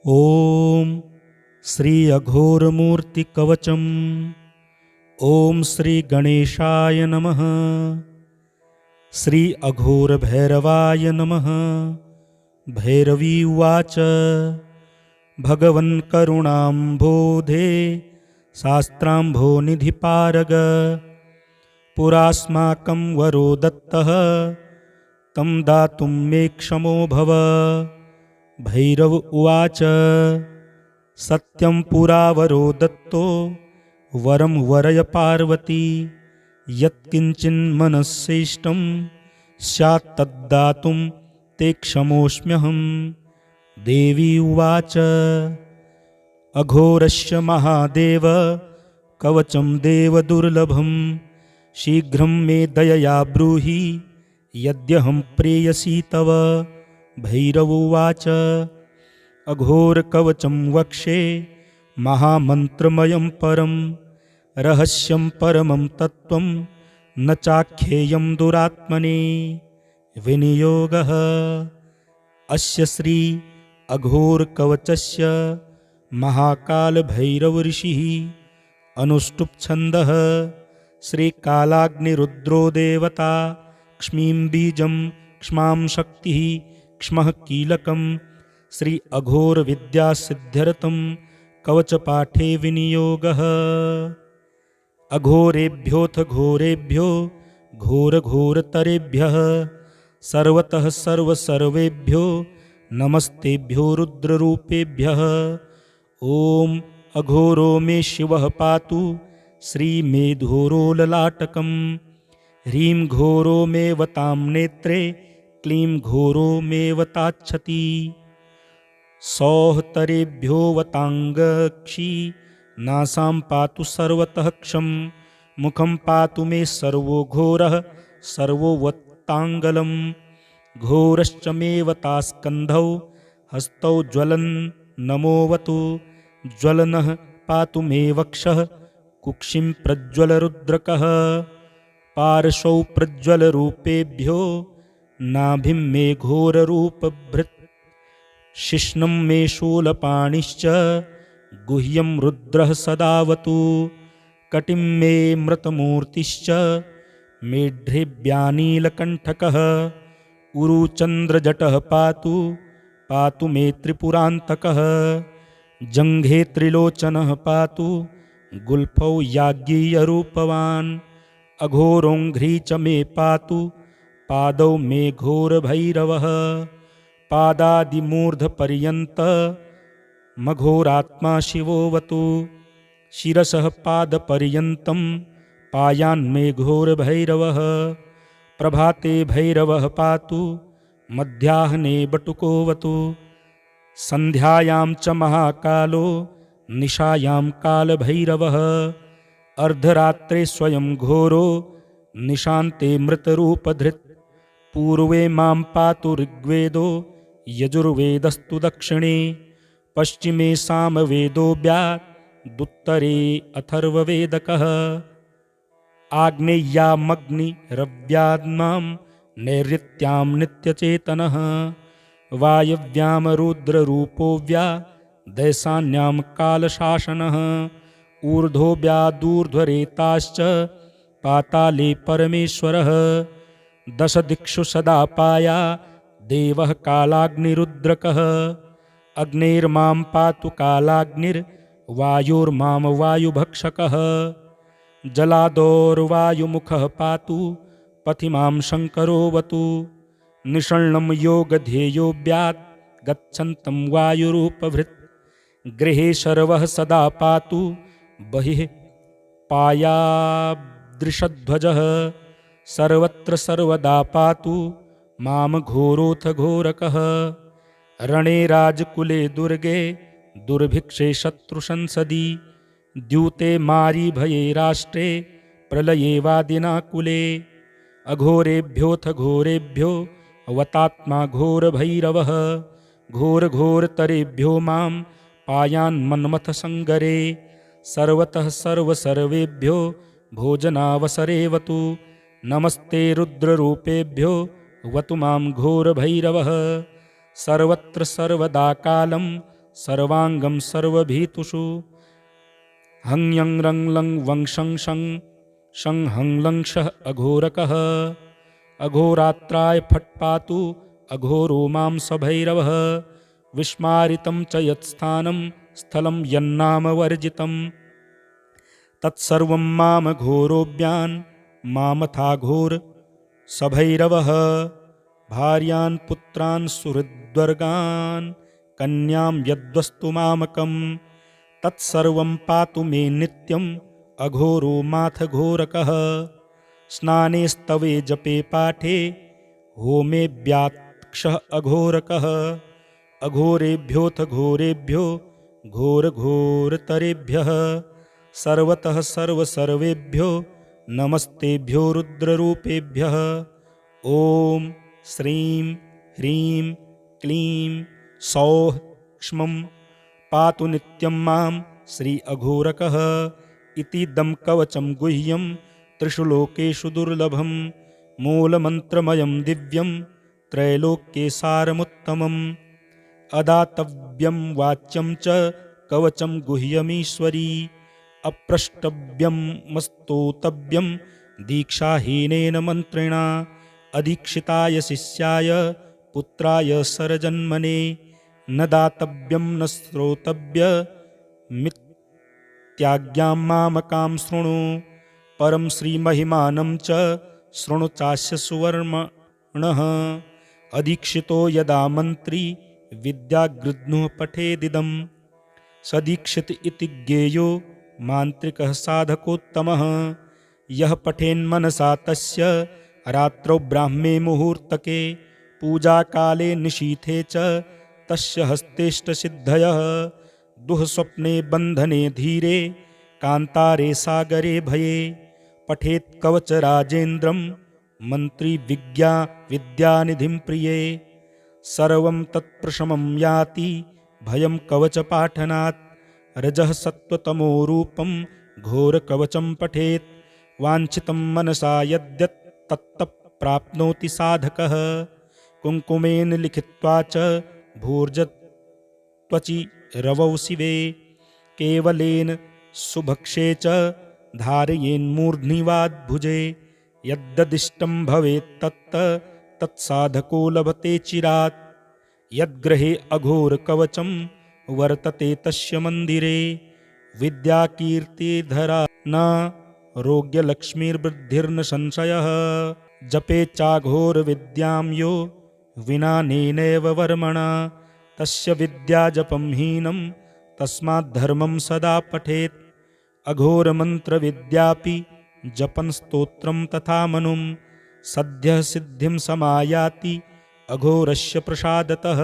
ओम श्री अघोरमूर्ति कवचम। ओम श्री गणेशाय नमः। श्री अघोर भैरवाय नमः। भैरवी उवाच भगवन् करुणाम्भोधे शास्त्राम्भो निधिपारग पुरास्माकं वरो दत्तः तं दातुं मे क्षमो भव। भैरव उवाच सत्यं पुरा वरो दत्तो वरं वरय पार्वती यत्किञ्चिन्मनस्येष्टं स्यात् तद्दातुं ते क्षमोऽस्म्यहं। देवी उवाच अघोरस्य महादेव कवचं देवदुर्लभं शीघ्रं मे दयया ब्रूहि यद्यहं प्रेयसी तव। भैरव उवाच अघोरकवचं वक्षे महामन्त्रमयं परं रहस्यं परमं तत्त्वं न चाख्येयं दुरात्मने। विनियोगः अस्य श्री अघोरकवचस्य महाकालभैरवऋषिः अनुष्टुप् छन्दः श्रीकालाग्निरुद्रो देवता क्ष्मीं बीजं क्ष्मां शक्तिः क्ष्मः कीलकं श्री अघोर विद्यासिद्ध्यर्थं कवचपाठे विनियोगः। अघोरेभ्योऽथ घोरेभ्यो घोरघोरतरेभ्यः सर्वतः सर्वसर्वेभ्यो नमस्तेभ्यो रुद्ररूपेभ्यः। ॐ अघोरो मे शिवः पातु श्रीमेधोरो ललाटकम्। ह्रीं घोरो मे वतां नेत्रे क्लीं घोरो मे वताच्छति। सौः तरेभ्यो वताङ्गक्षी नासां पातु सर्वतः क्षं। मुखं पातु मे सर्वो घोरः सर्वो वत्ताङ्गलं। घोरश्च मे वतास्कन्धौ हस्तौ ज्वलन् नमोऽवतु। ज्वलनः पातु मे वक्षः कुक्षिं प्रज्वलरुद्रकः। पार्श्वौ प्रज्वलरूपेभ्यो नाभिं मे घोररूपभृत्। शिश्नं मे शूलपाणिश्च गुह्यं रुद्रः सदावतु। कटिं मे मृतमूर्तिश्च मेढ्रेभ्यानीलकण्ठकः। उरुचन्द्रजटः पातु पातु मे त्रिपुरान्तकः। जङ्घे त्रिलोचनः पातु गुल्फौ याज्ञीयरूपवान्। अघोरोङ्घ्री च मे पातु पादौ मे घोरभैरवः। पादादिमूर्धपर्यन्तमघोरात्मा शिवोऽवतु। शिरसः पादपर्यन्तं पायान्मे घोरभैरवः। प्रभाते भैरवः पातु मध्याह्ने बटुकोऽवतु। सन्ध्यायां च महाकालो निशायां कालभैरवः। अर्धरात्रे स्वयं घोरो निशान्ते मृतरूपधृत्। पूर्वे मां पातु ऋग्वेदो यजुर्वेदस्तु दक्षिणे। पश्चिमे सामवेदोऽव्यादुत्तरे अथर्ववेदकः। आग्नेय्यामग्निरव्याद्मां नैऋत्यां नित्यचेतनः। वायव्यां रुद्ररूपोऽव्यादैशान्यां कालशासनः। ऊर्ध्वोऽव्यादूर्ध्वरेताश्च पाताले परमेश्वरः। दशदिक्षु सदा पाया देवः कालाग्निरुद्रकः। अग्नेर्मां पातु कालाग्निर्वायोर्मां वायुभक्षकः। जलादोर्वायुमुखः पातु पथि मां शङ्करोऽवतु। निषण्णं योगध्येयोऽव्यात् गच्छन्तं वायुरूपभृत्। गृहे शर्वः सदा पातु बहिः पायादृशध्वजः। सर्वत्र सर्वदा पातु मां घोरोऽथ घोरकः। रणे राजकुले दुर्गे दुर्भिक्षे शत्रुसंसदि। द्यूते मारीभये राष्ट्रे प्रलये वादिनाकुले। अघोरेभ्योऽथ घोरेभ्यो वतात्मा घोरभैरवः। घोरघोरतरेभ्यो मां पायान्मन्मथ संगरे। सर्वतः सर्वसर्वेभ्यो भोजनावसरेऽवतु। नमस्ते रुद्ररूपेभ्यो वतु मां घोरभैरवः। सर्वत्र सर्वदा कालं सर्वांगं सर्वभीतुषु हं यं रं लं वं शं शं हं लं क्षः अघोरकः अघोरात्राय फट् पातु अघोरो मां सभैरवः विस्मारितं च यत्स्थानं स्थलं यन्नामवर्जितं तत्सर्वं मामघोरोऽव्यान् मामथाघोर सभैरवः भार्यान् पुत्रान् सुहृद्वर्गान् कन्यां यद्वस्तु मामकं तत्सर्वं पातु मे नित्यम् अघोरो माथ घोरकः स्नाने स्तवे जपे पाठे होमेऽव्यात्क्षः अघोरकः अघोरेभ्योऽथ घोरेभ्यो घोरघोरतरेभ्यः सर्वतः सर्वसर्वेभ्यो नमस्तेभ्यो रुद्ररूपेभ्यः ॐ श्रीं ह्रीं क्लीं सौः क्ष्मं पातु नित्यं मां श्री अघोरकः इतीदं कवचं गुह्यं त्रिषु लोकेषु दुर्लभं मूलमन्त्रमयं दिव्यं त्रैलोक्ये सारमुत्तमम् अदातव्यं वाच्यं च कवचं गुह्यमीश्वरी अप्रष्टव्यं मस्तोतव्यं दीक्षाहीनेन मन्त्रिणा अदीक्षिताय शिष्याय पुत्राय सरजन्मने न दातव्यं न श्रोतव्यमित्याज्ञां मामकां शृणु परं श्रीमहिमानं च शृणु चास्य सुवर्मणः अदीक्षितो यदा मन्त्री विद्यागृह्णुः पठेदिदं सदीक्षित इति ज्ञेयो मान्त्रिकः साधकोत्तमः यः पठेन्मनसा तस्य रात्रौ ब्राह्मे मुहूर्तके पूजाकाले निशीथे च तस्य हस्तेष्टसिद्धयः दुःस्वप्ने बन्धने धीरे कान्तारे सागरे भये पठेत् कवचराजेन्द्रं मन्त्री विद्यानिधिं प्रिये सर्वं तत्प्रशमं याति भयं कवचपाठनात् रजः सत्त्वतमो रूपं घोरकवचं पठेत् वाञ्छितं मनसा यद्यत् तत्तः प्राप्नोति साधकः कुङ्कुमेन लिखित्वा च भूर्जत्वचि रवौ शिवे केवलेन सुभक्षे च धारयेन्मूर्ध्नि वाद्भुजे यद्ददिष्टं भवेत् तत्साधको लभते चिरात् यद्गृहे अघोरकवचं वर्तते तस्य मन्दिरे विद्याकीर्तिधरा न रोग्यलक्ष्मीर्वृद्धिर्न संशयः जपे चाघोरविद्यां यो विना नेनैव वर्मणा तस्य विद्याजपं हीनं तस्माद्धर्मं सदा पठेत् अघोरमन्त्रविद्यापि जपन् स्तोत्रं तथा मनुं सद्यः सिद्धिं समायाति अघोरस्य प्रसादतः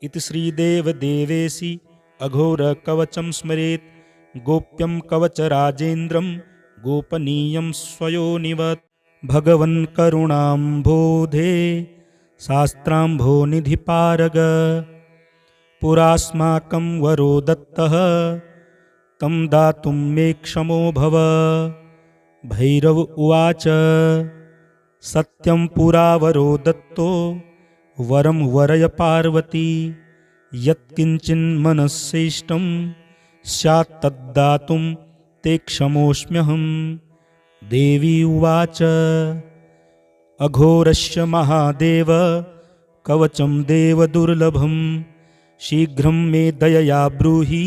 इति श्रीदेवदेवेशि अघोरकवचं स्मरेत् गोप्यं कवचराजेन्द्रं गोपनीयं स्वयोनिवत् भगवन् करुणाम्भोधे शास्त्राम्भोनिधिपारग पुरास्माकं वरो दत्तः तं दातुं मे क्षमो भव भैरव उवाच सत्यं पुरा वरो दत्तो वरं वरय पार्वती यत्किञ्चिन्मनस्येष्टं स्यात् तद्दातुं ते क्षमोऽस्म्यहं देवी उवाच अघोरस्य महादेव कवचं देवदुर्लभं शीघ्रं मे दयया ब्रूहि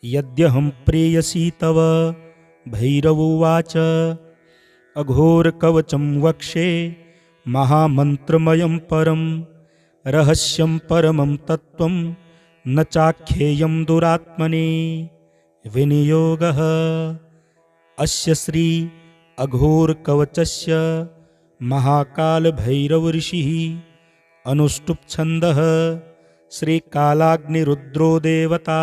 यद्यहं प्रेयसी तव भैरव उवाच अघोरकवचं वक्षे महामन्त्रमयं परं रहस्यं परमं तत्त्वं न चाख्येयं दुरात्मने विनियोगः अस्य श्री अघोरकवचस्य महाकालभैरवऋषिः अनुष्टुप्छन्दः श्रीकालाग्निरुद्रो देवता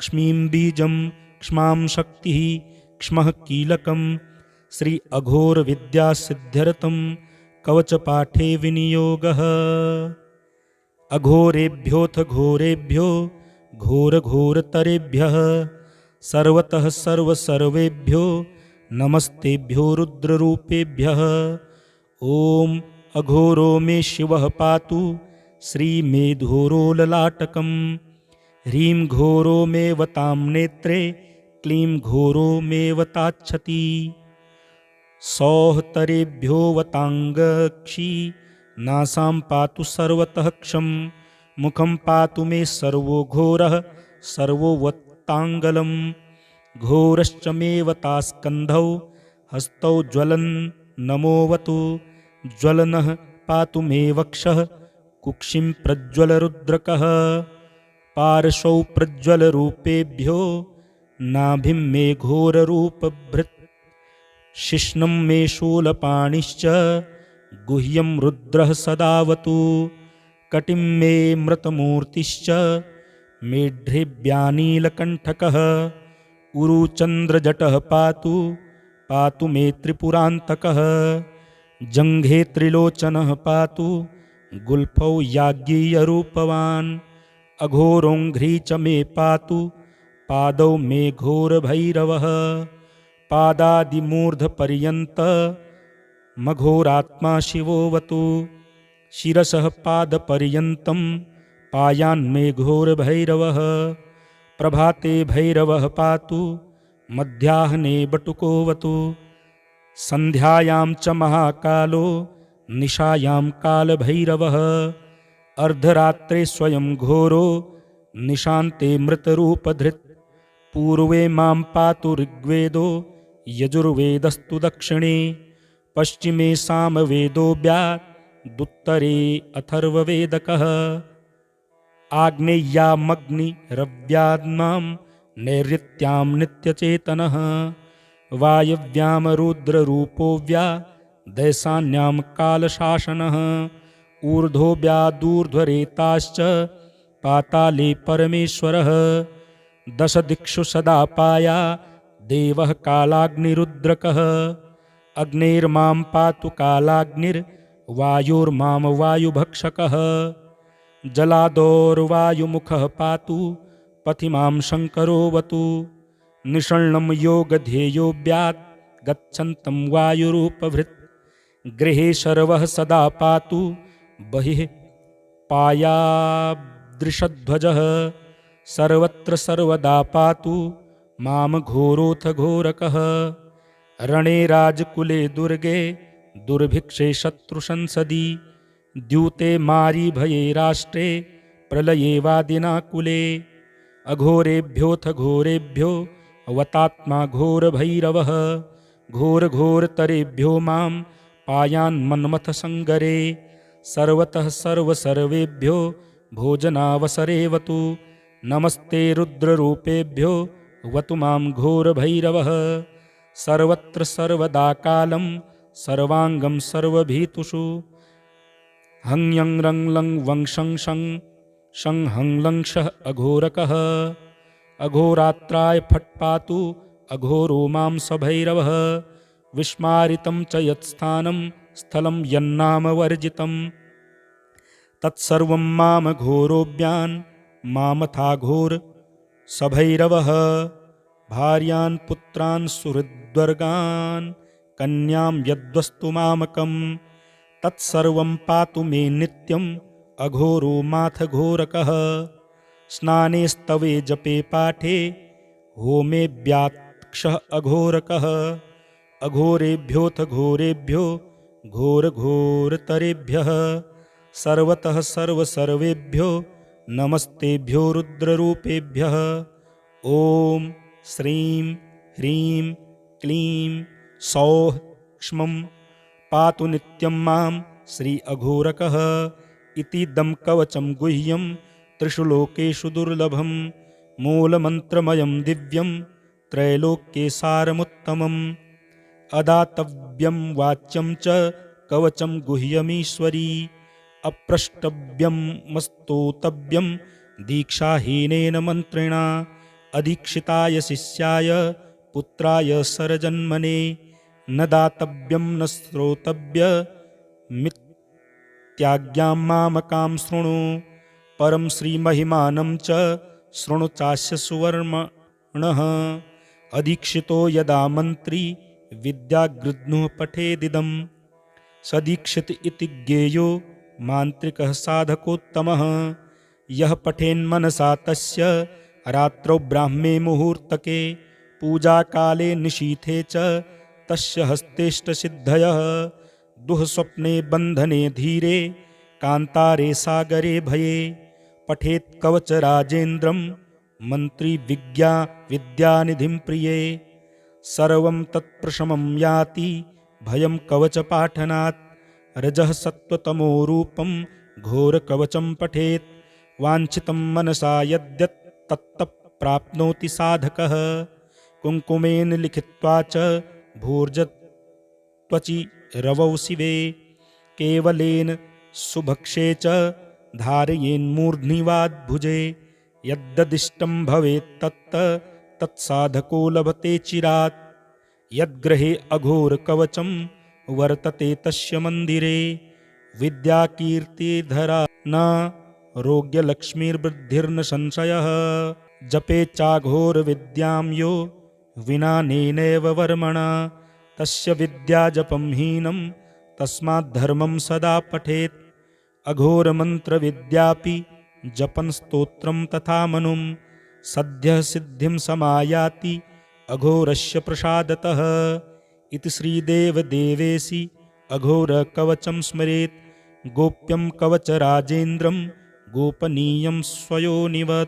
क्ष्मीं बीजं क्ष्मां शक्तिः क्ष्मः कीलकं श्री अघोरविद्यासिद्ध्यर्थं कवचपाठे विनियोगः अघोरेभ्योऽथ घोरेभ्यो घोरघोरतरेभ्यः सर्वतः सर्वसर्वेभ्यो नमस्तेभ्यो रुद्ररूपेभ्यः ॐ अघोरो मे शिवः पातु श्रीमेधोरो ललाटकं ह्रीं घोरो मेवतां नेत्रे क्लीं घोरो मेवताच्छति सौः तरेभ्यो वताङ्गक्षी नासां पातु सर्वतः क्षं मुखं पातु मे सर्वो घोरः सर्वो वत्ताङ्गलं घोरश्च मेवतास्कन्धौ हस्तौ ज्वलन् नमोऽवतु ज्वलनः पातु मे वक्षः कुक्षिं प्रज्वलरुद्रकः पार्श्वौ प्रज्वलरूपेभ्यो नाभिं मे घोररूपभृत् शिश्नं मे शूलपाणिश्च गुह्यं रुद्रः सदावतु कटिं मे मृतमूर्तिश्च मेढ्रेभ्यानीलकण्ठकः उरुचन्द्रजटः पातु पातु मे त्रिपुरान्तकः जङ्घे त्रिलोचनः पातु गुल्फौ याज्ञीयरूपवान् अघोरोङ्घ्री च मे पातु पादौ मे घोरभैरवः पादादिमूर्धपर्यन्तमघोरात्मा शिवोऽवतु शिरसः पादपर्यन्तं पायान्मे घोरभैरवः प्रभाते भैरवः पातु मध्याह्ने बटुकोऽवतु सन्ध्यायां च महाकालो निशायां कालभैरवः अर्धरात्रे स्वयं घोरो निशान्ते मृतरूपधृत् पूर्वे मां पातु ऋग्वेदो यजुर्वेदस्तु दक्षिणे पश्चिमे सामवेदोऽव्यादुत्तरे अथर्ववेदकः आग्नेय्यामग्निरव्याद्मां नैऋत्यां नित्यचेतनः वायव्यां रुद्ररूपोऽव्यादैशान्यां कालशासनः ऊर्ध्वोऽव्यादूर्ध्वरेताश्च पाताले परमेश्वरः दशदिक्षु सदा पाया देवः कालाग्निरुद्रकः अग्नेर्मां पातु कालाग्निर्वायुर्मां वायुभक्षकः जलादोर्वायुमुखः पातु पथि मां शङ्करोऽवतु निषण्णं योगध्येयोऽव्यात् गच्छन्तं वायुरूपभृत् गृहे शर्वः सदा पातु बहिः पायादृशध्वजः सर्वत्र सर्वदा पातु मां घोरोऽथ घोरकः रणे राजकुले दुर्गे दुर्भिक्षे शत्रुसंसदि द्यूते मारीभये राष्ट्रे प्रलये वादिनाकुले अघोरेभ्योऽथ घोरेभ्यो वतात्मा घोरभैरवः घोरघोरतरेभ्यो मां पायान्मन्मथ सङ्गरे सर्वतः सर्वसर्वेभ्यो भोजनावसरेऽवतु नमस्ते रुद्ररूपेभ्यो वतु मां घोरभैरवः सर्वत्र सर्वदा कालं सर्वाङ्गं सर्वभीतुषु हं यं रं लं वं शं शं शं हं लं क्षः अघोरकः अघोरात्राय फट् पातु अघोरो मां सभैरवः विस्मारितं च यत्स्थानं स्थलं यन्नामवर्जितं तत्सर्वं मामघोरोऽव्यान् मामथाघोर सभैरवः भार्यान् पुत्रान् सुहृद्वर्गान् कन्यां यद्वस्तु मामकं तत्सर्वं पातु मे नित्यम् अघोरो माथ घोरकः स्नाने स्तवे जपे पाठे होमे व्यात्क्षः अघोरकः अघोरेभ्योऽथ घोरेभ्यो घोरघोरतरेभ्यः सर्वतः सर्वसर्वेभ्यो नमस्तेभ्यो रुद्ररूपेभ्यः ॐ श्रीं ह्रीं क्लीं सौः क्ष्मं पातु नित्यं मां श्री अघोरकः इतीदं कवचं गुह्यं त्रिषु लोकेषु दुर्लभं मूलमन्त्रमयं दिव्यं त्रैलोक्ये सारमुत्तमम् अदातव्यं वाच्यं च कवचं गुह्यमीश्वरी अप्रष्टव्यं मस्तोतव्यं दीक्षाहीनेन मन्त्रिणा अदीक्षिताय शिष्याय पुत्राय सरजन्मने न दातव्यं न श्रोतव्यमित्याज्ञां मामकां शृणु परं श्रीमहिमानं च शृणु चास्य सुवर्मणः अदीक्षितो यदा मन्त्री विद्यागृह्णुः पठेदिदं सदीक्षित इति ज्ञेयो मान्त्रिकः साधकोत्तमः यः पठेन्मनसा तस्य रात्रौ ब्राह्मे मुहूर्तके पूजाकाले निशीथे च तस्य हस्तेष्टसिद्धयः दुःस्वप्ने बन्धने धीरे कान्तारे सागरे भये पठेत् कवचराजेन्द्रं मन्त्री विद्यानिधिं प्रिये सर्वं तत्प्रशमं याति भयं कवचपाठनात् रजः सत्त्वतमो रूपं घोरकवचं पठेत् वाञ्छितं मनसा यद्यत् तत्तः प्राप्नोति साधकः कुङ्कुमेन लिखित्वा च भूर्जत्वचि रवौ शिवे केवलेन सुभक्षे च धारयेन्मूर्ध्निवाद्भुजे यद्ददिष्टं भवेत् तत्साधको लभते चिरात् यद्गृहे अघोरकवचं वर्तते तस्य मन्दिरे विद्याकीर्तिधरा न रोग्यलक्ष्मीर्वृद्धिर्न संशयः जपेच्चाघोरविद्यां यो विनानेनैव वर्मणा तस्य विद्याजपं हीनं तस्माद्धर्मं सदा पठेत् अघोरमन्त्रविद्यापि जपन् स्तोत्रं तथा मनुं सद्यः सिद्धिं समायाति अघोरस्य प्रसादतः इति श्रीदेवदेवेशि अघोरकवचं स्मरेत् गोप्यं कवचराजेन्द्रं गोपनीयं स्वयोनिवत्।